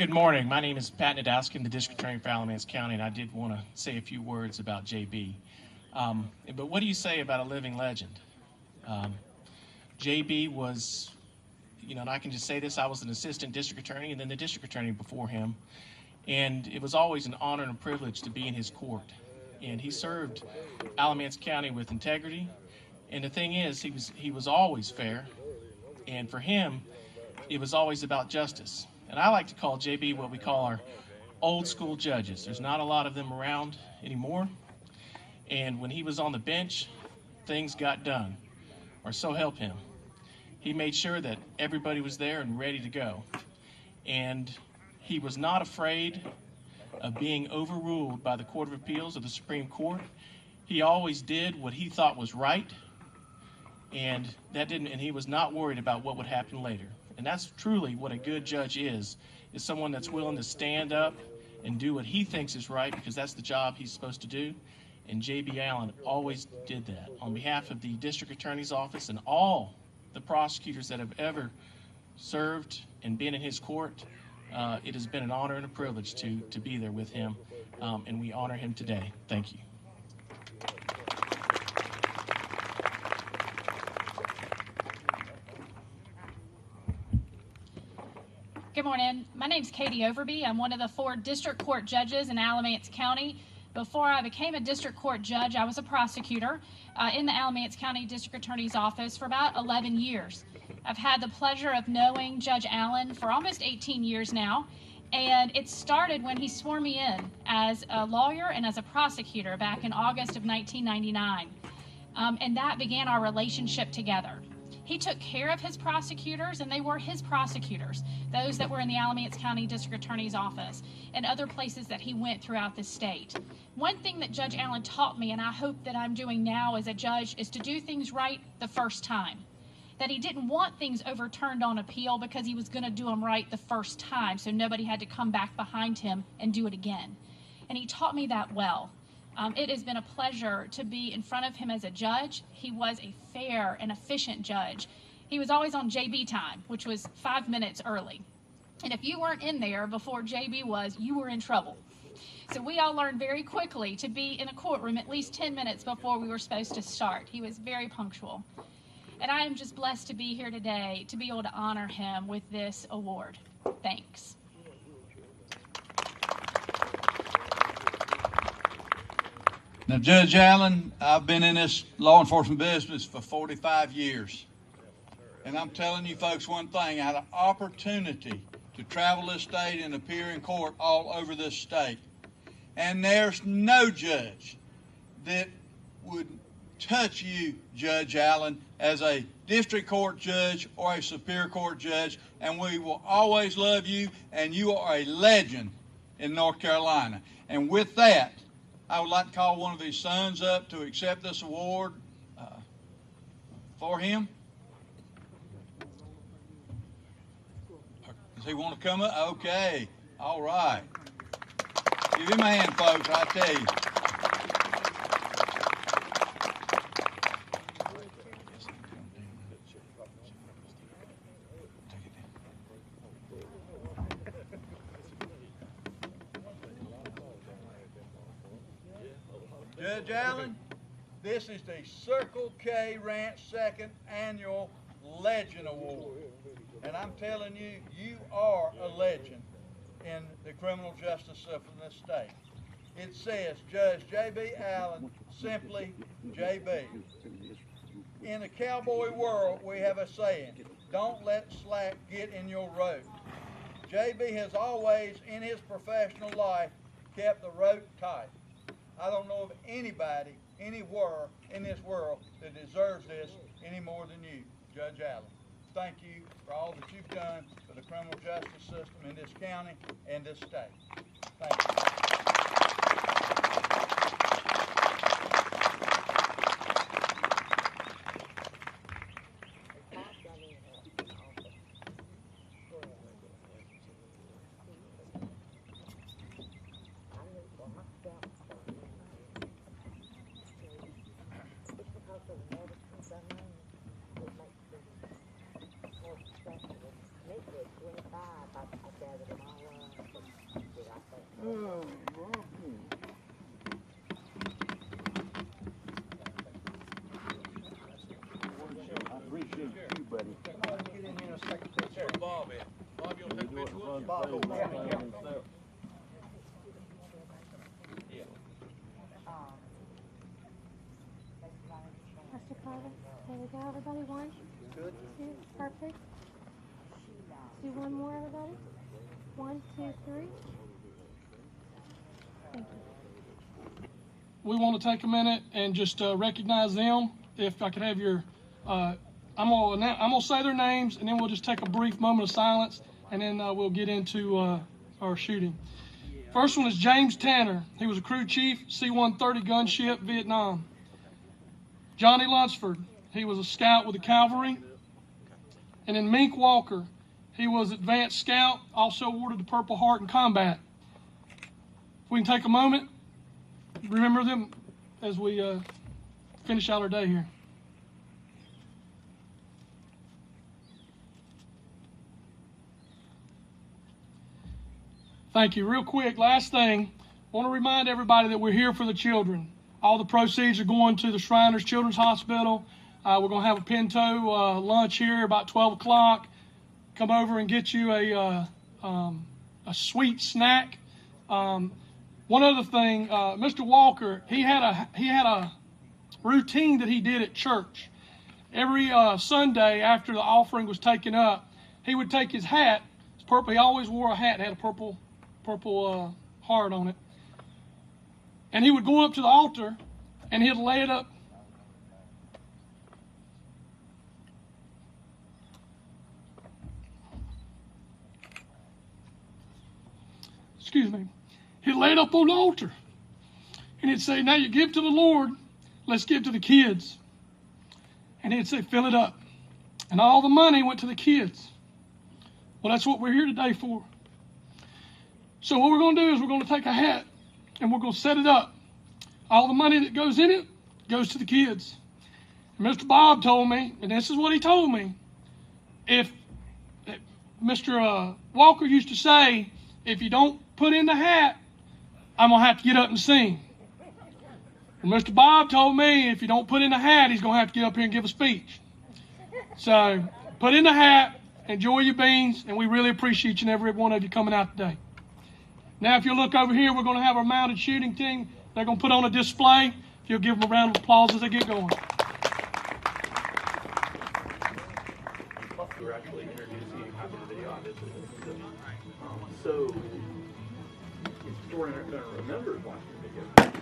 Good morning. My name is Pat Nadowski, the District Attorney for Alamance County, and I did want to say a few words about JB. But what do you say about a living legend? JB was, and I can just say this, I was an assistant district attorney and then the district attorney before him, and it was always an honor and a privilege to be in his court. And he served Alamance County with integrity, and the thing is, he was always fair, and for him, it was always about justice. And I like to call JB what we call our old school judges. There's not a lot of them around anymore. And when he was on the bench, things got done, or so help him. He made sure that everybody was there and ready to go. And he was not afraid of being overruled by the Court of Appeals or the Supreme Court. He always did what he thought was right, and he was not worried about what would happen later. And that's truly what a good judge is someone that's willing to stand up and do what he thinks is right, because that's the job he's supposed to do. And J.B. Allen always did that. On behalf of the District Attorney's Office and all the prosecutors that have ever served and been in his court, it has been an honor and a privilege to be there with him, and we honor him today. Thank you. Good morning. My name is Katie Overby. I'm one of the 4 district court judges in Alamance County. Before I became a district court judge, I was a prosecutor in the Alamance County District Attorney's Office for about 11 years. I've had the pleasure of knowing Judge Allen for almost 18 years now, and it started when he swore me in as a lawyer and as a prosecutor back in August of 1999, and that began our relationship together. He took care of his prosecutors, and they were his prosecutors, those that were in the Alamance County District Attorney's Office and other places that he went throughout the state. One thing that Judge Allen taught me, and I hope that I'm doing now as a judge, is to do things right the first time. That he didn't want things overturned on appeal because he was going to do them right the first time, so nobody had to come back behind him and do it again. And he taught me that well. It has been a pleasure to be in front of him as a judge. He was a fair and efficient judge. He was always on JB time, which was 5 minutes early. And if you weren't in there before JB was, you were in trouble. So we all learned very quickly to be in a courtroom at least 10 minutes before we were supposed to start. He was very punctual. And I am just blessed to be here today to be able to honor him with this award. Thanks. Now, Judge Allen, I've been in this law enforcement business for 45 years. And I'm telling you folks one thing, I had an opportunity to travel this state and appear in court all over this state. And there's no judge that would touch you, Judge Allen, as a district court judge or a superior court judge, and we will always love you, and you are a legend in North Carolina. And with that, I would like to call one of his sons up to accept this award for him. Does he want to come up? Okay. All right. Give him a hand, folks, I tell you. Judge Allen, this is the Circle K Ranch 2nd Annual Legend Award. And I'm telling you, you are a legend in the criminal justice system in this state. It says, Judge J.B. Allen, simply J.B. In the cowboy world, we have a saying, don't let slack get in your rope. J.B. has always, in his professional life, kept the rope tight. I don't know of anybody, anywhere in this world that deserves this any more than you, Judge Allen. Thank you for all that you've done for the criminal justice system in this county and this state. Thank you. I appreciate you, buddy. Get in here in a second picture. Bob in. Bob, you want to take a picture with us? Bob, over there. Mr. Carter, there we go, everybody. One, Good. two, perfect. Do one more, everybody. 1, 2, 3. Thank you. We want to take a minute and just recognize them. If I could have your, I'm gonna say their names, and then we'll just take a brief moment of silence, and then we'll get into our shooting. First one is James Tanner. He was a crew chief, C-130 gunship, Vietnam. Johnny Lunsford. He was a scout with the cavalry. And then Mink Walker. He was advanced scout, also awarded the Purple Heart in combat. If we can take a moment, remember them as we finish out our day here. Thank you. Real quick, last thing, I want to remind everybody that we're here for the children. All the proceeds are going to the Shriners Children's Hospital. We're going to have a Pinto lunch here about 12 o'clock. Come over and get you a sweet snack. One other thing, Mr. Walker, he had a routine that he did at church. Every Sunday after the offering was taken up, he would take his hat. It's purple. He always wore a hat that had a purple heart on it. And he would go up to the altar and he'd lay it up. Excuse me. He'd lay it up on the altar. And he'd say, now you give to the Lord, let's give to the kids. And he'd say, fill it up. And all the money went to the kids. Well, that's what we're here today for. So what we're going to do is we're going to take a hat and we're going to set it up. All the money that goes in it goes to the kids. And Mr. Bob told me, and this is what he told me, if Mr. Walker used to say, if you don't put in the hat, I'm going to have to get up and sing. And Mr. Bob told me, if you don't put in the hat, he's going to have to get up here and give a speech. So put in the hat, enjoy your beans, and we really appreciate each and every one of you coming out today. Now, if you look over here, we're going to have our mounted shooting team. They're going to put on a display. If you'll give them a round of applause as they get going. We're actually introducing you after the video on this. So, it's going to remember watching the video.